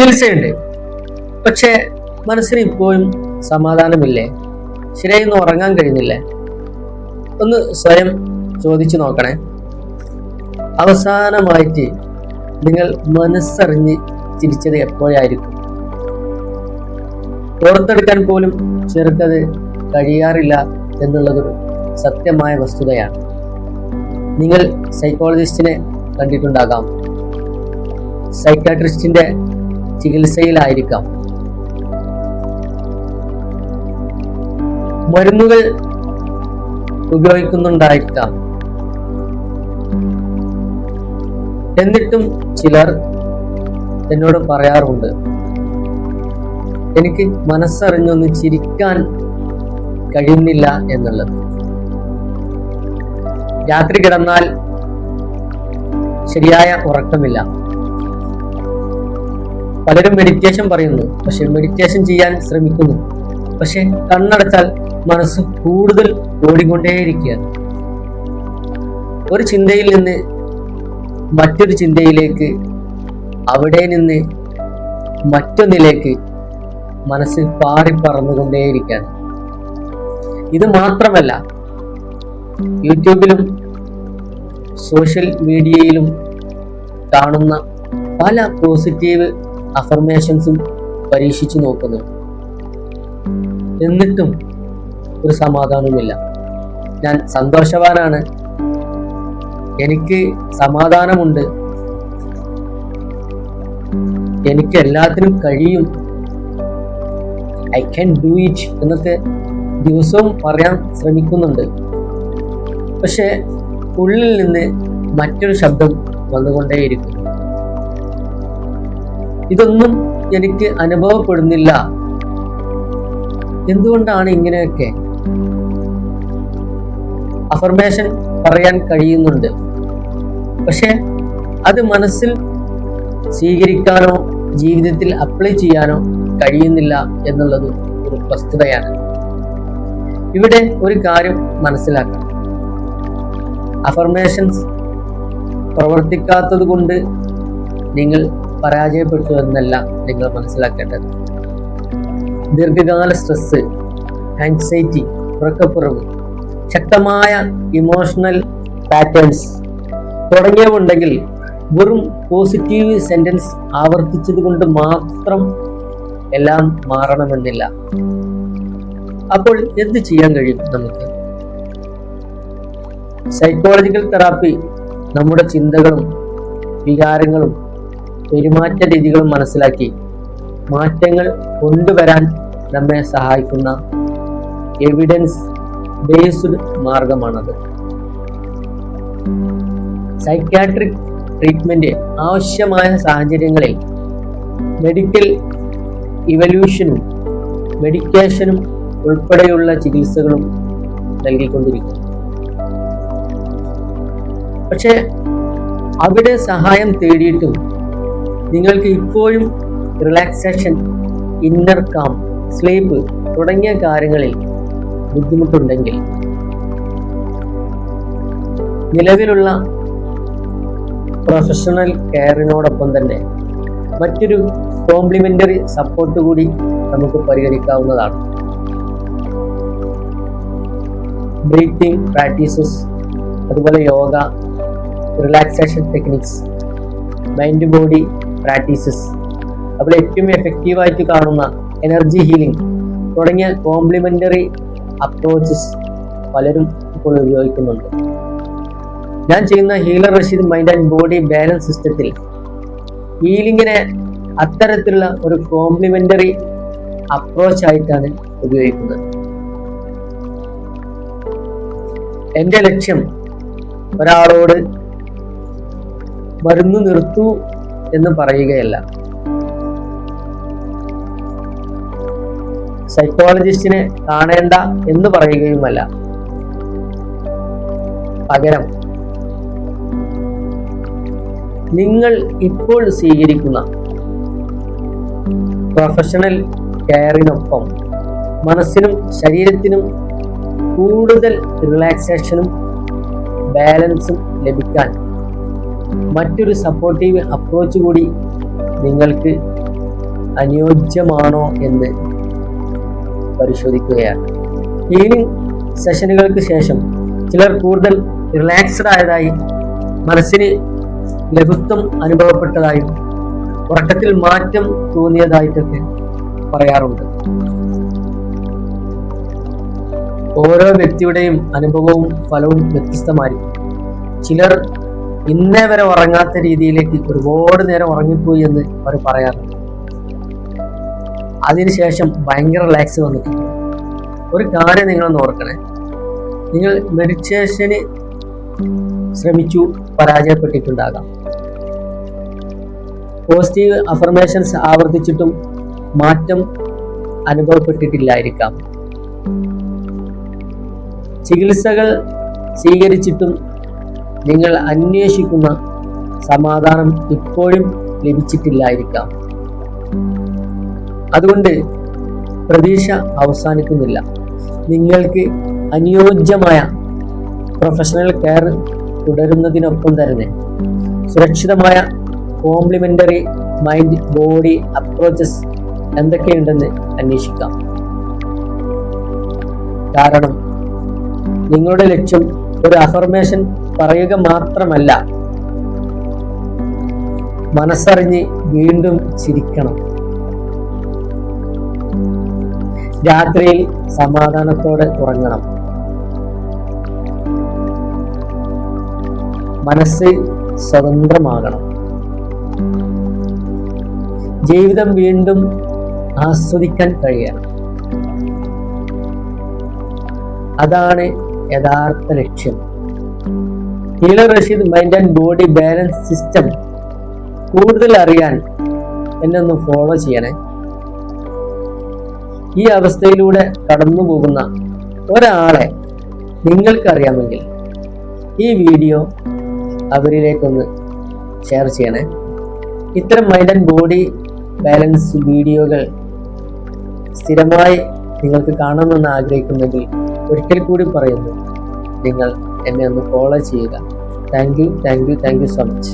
ചികിത്സയുണ്ട്. പക്ഷേ മനസ്സിന് ഇപ്പോഴും സമാധാനമില്ലേ? ശരിയായി ഒന്ന് ഉറങ്ങാൻ കഴിയുന്നില്ലേ? ഒന്ന് സ്വയം ചോദിച്ചു നോക്കണേ. അവസാനമായിട്ട് നിങ്ങൾ മനസ്സറിഞ്ഞ് ചിരിച്ചത് എപ്പോഴായിരിക്കും? ഓർത്തെടുക്കാൻ പോലും ചെറുക്കത് കഴിയാറില്ല എന്നുള്ളതൊരു സത്യമായ വസ്തുതയാണ്. നിങ്ങൾ സൈക്കോളജിസ്റ്റിനെ കണ്ടിട്ടുണ്ടാകാം, സൈക്കാട്രിസ്റ്റിന്റെ ചികിത്സയിലായിരിക്കാം, മരുന്നുകൾ ഉപയോഗിക്കുന്നുണ്ടായിരിക്കാം. എന്നിട്ടും ചിലർ എന്നോട് പറയാറുണ്ട്, എനിക്ക് മനസ്സറിഞ്ഞൊന്ന് ചിരിക്കാൻ കഴിയുന്നില്ല എന്നുള്ളത്. രാത്രി കിടന്നാൽ ശരിയായ ഉറക്കമില്ല. പലരും മെഡിറ്റേഷൻ പറയുന്നു, പക്ഷെ മെഡിറ്റേഷൻ ചെയ്യാൻ ശ്രമിക്കുന്നു, പക്ഷെ കണ്ണടച്ചാൽ മനസ്സ് കൂടുതൽ ഓടിക്കൊണ്ടേയിരിക്കുകയാണ്. ഒരു ചിന്തയിൽ നിന്ന് മറ്റൊരു ചിന്തയിലേക്ക്, അവിടെ നിന്ന് മറ്റൊന്നിലേക്ക് മനസ്സ് പാറി പറന്നുകൊണ്ടേയിരിക്കുകയാണ്. ഇത് മാത്രമല്ല, യൂട്യൂബിലും സോഷ്യൽ മീഡിയയിലും കാണുന്ന പല പോസിറ്റീവ് അഫർമേഷൻസും പരീക്ഷിച്ചു നോക്കുന്നു. എന്നിട്ടും ഒരു സമാധാനവുമില്ല. ഞാൻ സന്തോഷവാനാണ്, എനിക്ക് സമാധാനമുണ്ട്, എനിക്ക് എല്ലാത്തിനും കഴിയും, ഐ ക്യാൻ ഡു ഇറ്റ് എന്നൊക്കെ ദിവസവും പറയാൻ ശ്രമിക്കുന്നുണ്ട്. പക്ഷെ ഉള്ളിൽ നിന്ന് മറ്റൊരു ശബ്ദം വന്നുകൊണ്ടേയിരിക്കും. ഇതൊന്നും എനിക്ക് അനുഭവപ്പെടുന്നില്ല, എന്തുകൊണ്ടാണ് ഇങ്ങനെയൊക്കെ? അഫർമേഷൻ പറയാൻ കഴിയുന്നുണ്ട്, പക്ഷെ അത് മനസ്സിൽ സ്വീകരിക്കാനോ ജീവിതത്തിൽ അപ്ലൈ ചെയ്യാനോ കഴിയുന്നില്ല എന്നുള്ളത് ഒരു വസ്തുതയാണ്. ഇവിടെ ഒരു കാര്യം മനസ്സിലാക്കണം, അഫർമേഷൻസ് പ്രവർത്തിക്കാത്തത് കൊണ്ട് നിങ്ങൾ പരാജയപ്പെട്ടു എന്നല്ല നിങ്ങൾ മനസ്സിലാക്കേണ്ടത്. ദീർഘകാല സ്ട്രെസ്, ആൻസൈറ്റി, ഉറക്കക്കുറവ്, ശക്തമായ ഇമോഷണൽ പാറ്റേൺസ് തുടങ്ങിയവുണ്ടെങ്കിൽ വെറും പോസിറ്റീവ് സെന്റൻസ് ആവർത്തിച്ചത് കൊണ്ട് മാത്രം എല്ലാം മാറണമെന്നില്ല. അപ്പോൾ എന്ത് ചെയ്യാൻ കഴിയും നമുക്ക്? സൈക്കോളജിക്കൽ തെറാപ്പി നമ്മുടെ ചിന്തകളും വികാരങ്ങളും പെരുമാറ്റ രീതികളും മനസ്സിലാക്കി മാറ്റങ്ങൾ കൊണ്ടുവരാൻ നമ്മെ സഹായിക്കുന്ന എവിഡൻസ് ബേസ്ഡ് മാർഗമാണത്. സൈക്യാട്രിക് ട്രീറ്റ്മെന്റ് ആവശ്യമായ സാഹചര്യങ്ങളിൽ മെഡിക്കൽ ഇവല്യൂഷനും മെഡിക്കേഷനും ഉൾപ്പെടെയുള്ള ചികിത്സകളും നൽകിക്കൊണ്ടിരിക്കും. പക്ഷെ അവിടെ സഹായം തേടിയിട്ടും നിങ്ങൾക്ക് ഇപ്പോഴും റിലാക്സേഷൻ, ഇന്നർ കാം, സ്ലീപ്പ് തുടങ്ങിയ കാര്യങ്ങളിൽ ബുദ്ധിമുട്ടുണ്ടെങ്കിൽ നിലവിലുള്ള പ്രൊഫഷണൽ കെയറിനോടൊപ്പം തന്നെ മറ്റൊരു കോംപ്ലിമെന്ററി സപ്പോർട്ട് കൂടി നമുക്ക് പരിഗണിക്കാവുന്നതാണ്. ബ്രീത്തിങ് പ്രാക്ടീസസ്, അതുപോലെ yoga, relaxation techniques, mind body practices, അതുപോലെ ഏറ്റവും എഫക്റ്റീവായിട്ട് കാണുന്ന എനർജി ഹീലിംഗ് തുടങ്ങിയ കോംപ്ലിമെന്ററി അപ്രോച്ചസ് പലരും ഇപ്പോൾ ഉപയോഗിക്കുന്നുണ്ട്. ഞാൻ ചെയ്യുന്ന healer Rasheed mind and body balance സിസ്റ്റത്തിൽ ഹീലിംഗിനെ അത്തരത്തിലുള്ള ഒരു കോംപ്ലിമെന്ററി അപ്രോച്ച് ആയിട്ടാണ് ഉപയോഗിക്കുന്നത്. എൻ്റെ ലക്ഷ്യം ഒരാളോട് മരുന്ന് നിർത്തൂ എന്ന് പറയുകയല്ല, സൈക്കോളജിസ്റ്റിനെ കാണേണ്ട എന്ന് പറയുകയുമല്ല. പകരം നിങ്ങൾ ഇപ്പോൾ സ്വീകരിക്കുന്ന പ്രൊഫഷണൽ കെയറിനൊപ്പം മനസ്സിനും ശരീരത്തിനും കൂടുതൽ റിലാക്സേഷനും ബാലൻസും ലഭിക്കാൻ മറ്റൊരു സപ്പോർട്ടീവ് അപ്രോച്ച് കൂടി നിങ്ങൾക്ക് അനുയോജ്യമാണോ എന്ന് പരിശോധിക്കുകയാണ്. ക്ലീനിങ് സെഷനുകൾക്ക് ശേഷം ചിലർ കൂടുതൽ റിലാക്സ്ഡ് ആയതായി, മനസ്സിന് ലഘുത്വം അനുഭവപ്പെട്ടതായും ഉറക്കത്തിൽ മാറ്റം തോന്നിയതായിട്ടൊക്കെ പറയാറുണ്ട്. ഓരോ വ്യക്തിയുടെയും അനുഭവവും ഫലവും വ്യത്യസ്തമായിരിക്കും. ചിലർ ഇന്നേ വരെ ഉറങ്ങാത്ത രീതിയിലേക്ക് ഒരുപാട് നേരം ഉറങ്ങിപ്പോയി എന്ന് അവർ പറയാറുണ്ട്. അതിനുശേഷം ഭയങ്കര റിലാക്സ് വന്നിട്ടുണ്ട്. ഒരു കാര്യം നിങ്ങളൊന്ന് ഓർക്കണേ, നിങ്ങൾ മെഡിറ്റേഷന് ശ്രമിച്ചു, പരാജയപ്പെട്ടിട്ടുണ്ടാകാം. പോസിറ്റീവ് അഫർമേഷൻസ് ആവർത്തിച്ചിട്ടും മാറ്റം അനുഭവപ്പെട്ടിട്ടില്ലായിരിക്കാം. ചികിത്സകൾ സ്വീകരിച്ചിട്ടും നിങ്ങൾ അന്വേഷിക്കുന്ന സമാധാനം ഇപ്പോഴും ലഭിച്ചിട്ടില്ലായിരിക്കാം. അതുകൊണ്ട് പ്രതീക്ഷ അവസാനിക്കുന്നില്ല. നിങ്ങൾക്ക് അനുയോജ്യമായ പ്രൊഫഷണൽ കെയർ തുടരുന്നതിനൊപ്പം തന്നെ സുരക്ഷിതമായ കോംപ്ലിമെന്ററി മൈൻഡ് ബോഡി അപ്രോച്ചസ് എന്തൊക്കെയുണ്ടെന്ന് അന്വേഷിക്കാം. കാരണം നിങ്ങളുടെ ലക്ഷ്യം ഒരു അഫർമേഷൻ പറയുക മാത്രമല്ല, മനസ്സറിഞ്ഞ് വീണ്ടും ചിരിക്കണം. രാത്രിയിൽ സമാധാനത്തോടെ ഉറങ്ങണം. മനസ്സ് സ്വതന്ത്രമാകണം. ജീവിതം വീണ്ടും ആസ്വദിക്കാൻ കഴിയണം. അതാണ് യഥാർത്ഥ ലക്ഷ്യം. Healer Rasheed mind and body balance system കൂടുതൽ അറിയാൻ എന്നെ ഒന്ന് ഫോളോ ചെയ്യണേ. ഈ അവസ്ഥയിലൂടെ കടന്നു പോകുന്ന ഒരാളെ നിങ്ങൾക്കറിയാമെങ്കിൽ ഈ വീഡിയോ അവരിലേക്കൊന്ന് ഷെയർ ചെയ്യണേ. ഇത്തരം മൈൻഡ് ആൻഡ് ബോഡി ബാലൻസ് വീഡിയോകൾ സ്ഥിരമായി നിങ്ങൾക്ക് കാണണമെന്ന് ആഗ്രഹിക്കുന്നെങ്കിൽ ഒരിക്കൽ കൂടി പറയുന്നു, നിങ്ങൾ എന്നെ ഒന്ന് ഫോളോ ചെയ്യുക. Thank you so much.